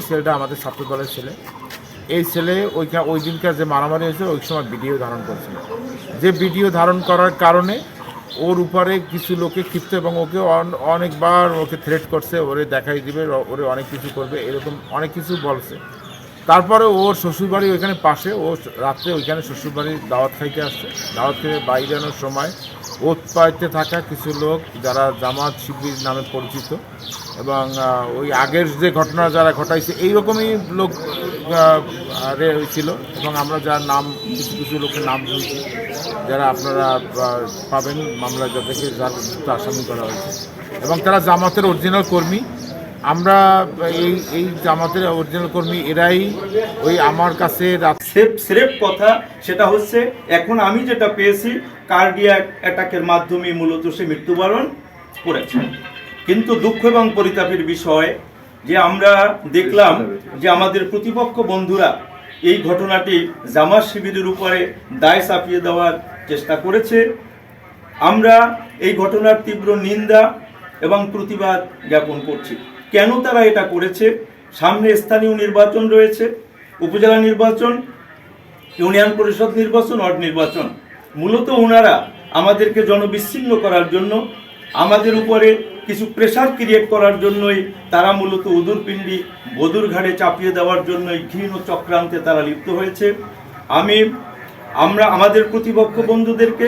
ছেলেটা আমাদের ছাত্র দলের ছেলে। এই ছেলে ওই দিনকার যে মারামারি হয়েছে ওই সময় ভিডিও ধারণ করছিল। যে ভিডিও ধারণ করার কারণে ওর উপরে কিছু লোকে ক্ষিপ্ত এবং ওকে অনেকবার ওকে থ্রেট করছে, ওরে দেখাই দিবে, ওরে অনেক কিছু করবে, এরকম অনেক কিছু বলছে। তারপরে ওর শ্বশুরবাড়ি ওইখানে পাশে, ও রাত্রে ওইখানে শ্বশুরবাড়ির দাওয়াত খাইতে আসছে। দাওয়াত খেয়ে বাইরে আনার সময় উৎপাইতে থাকা কিছু লোক যারা জামাত শিবির নামে পরিচিত এবং ওই আগের যে ঘটনা যারা ঘটাইছে এইরকমই লোক ছিল এবং আমরা যার নাম কিছু কিছু লোকের নাম শুনছি, যারা আপনারা পাবেন মামলা যাদেরকে যার আসামি করা হয়েছে এবং তারা জামাতের অরিজিনাল কর্মী। আমরা এই জামাতের অরিজিনাল কর্মী, এরাই ওই আমার কাছে স্রেফ কথা সেটা হচ্ছে এখন আমি যেটা পেয়েছি কার্ডিয়াক অ্যাটাকের মাধ্যমে মূলত সে মৃত্যুবরণ করেছে। কিন্তু দুঃখ এবং পরিতাপের বিষয় যে আমরা দেখলাম যে আমাদের প্রতিপক্ষ বন্ধুরা এই ঘটনাটি জামাত শিবিরের উপরে দায় চাপিয়ে দেওয়ার চেষ্টা করেছে। আমরা এই ঘটনার তীব্র নিন্দা এবং প্রতিবাদ জ্ঞাপন করছি। কেন তারা এটা করেছে? সামনে স্থানীয় নির্বাচন রয়েছে, উপজেলা নির্বাচন, ইউনিয়ন পরিষদ নির্বাচন, ওয়ার্ড নির্বাচন। মূলত ওনারা আমাদেরকে জনবিচ্ছিন্ন করার জন্য, আমাদের উপরে কিছু প্রেশার ক্রিয়েট করার জন্যই তারা মূলত উদুরপিণ্ডি বদুর ঘাড়ে চাপিয়ে দেওয়ার জন্যই ঘৃণ চক্রান্তে তারা লিপ্ত হয়েছে। আমরা আমাদের প্রতিপক্ষ বন্ধুদেরকে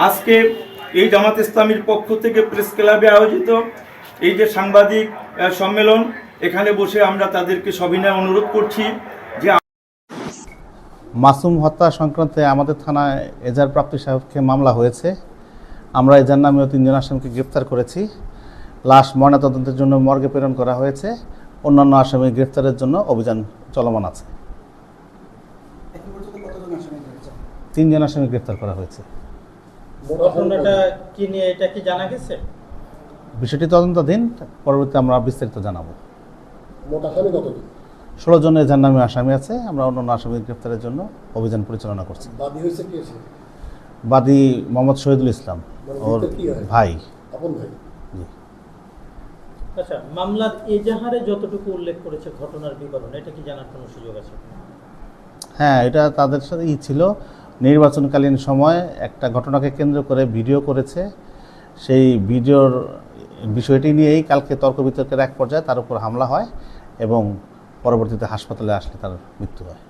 আজকে এই জামাত ইসলামীর পক্ষ থেকে প্রেস ক্লাবে আয়োজিত এই যে সাংবাদিক সম্মেলন, এখানে বসে আমরা তাদেরকে সবিনয় অনুরোধ করছি যে মাসুম হত্যা সংক্রান্তে আমাদের থানায় এজার প্রাপ্তি সাহেবকে মামলা হয়েছে। আমরা এজার নামেও 3 জন আসামিকে গ্রেপ্তার করেছি। লাশ ময়নাতদন্তের জন্য মর্গে প্রেরণ করা হয়েছে। অন্যান্য আসামি গ্রেপ্তারের জন্য অভিযান চলমান আছে। 3 জন আসামি গ্রেপ্তার করা হয়েছে। ঘটনাটা কি নিয়ে এটা কি জানা গেছে? বিষয়টি তদন্তাধীন, পরবর্তীতে আমরা বিস্তারিত জানাবো। 16 জন এজার নামে আসামি আছে। আমরা অন্যান্য আসামি গ্রেপ্তারের জন্য অভিযান পরিচালনা করছি। বাদী মোহাম্মদ শহীদুল ইসলাম, ওর ভাই। আচ্ছা, মামলার এজাহারে যতটুকু উল্লেখ করেছে ঘটনার বিবরণ, এটা কি জানার কোনো সুযোগ আছে? হ্যাঁ, এটা তাদের সাথে ছিল। নির্বাচনকালীন সময় একটা ঘটনাকে কেন্দ্র করে ভিডিও করেছে। সেই ভিডিওর বিষয়টি নিয়েই কালকে তর্ক বিতর্কের এক পর্যায়ে তার উপর হামলা হয় এবং পরবর্তীতে হাসপাতালে আসলে তার মৃত্যু হয়।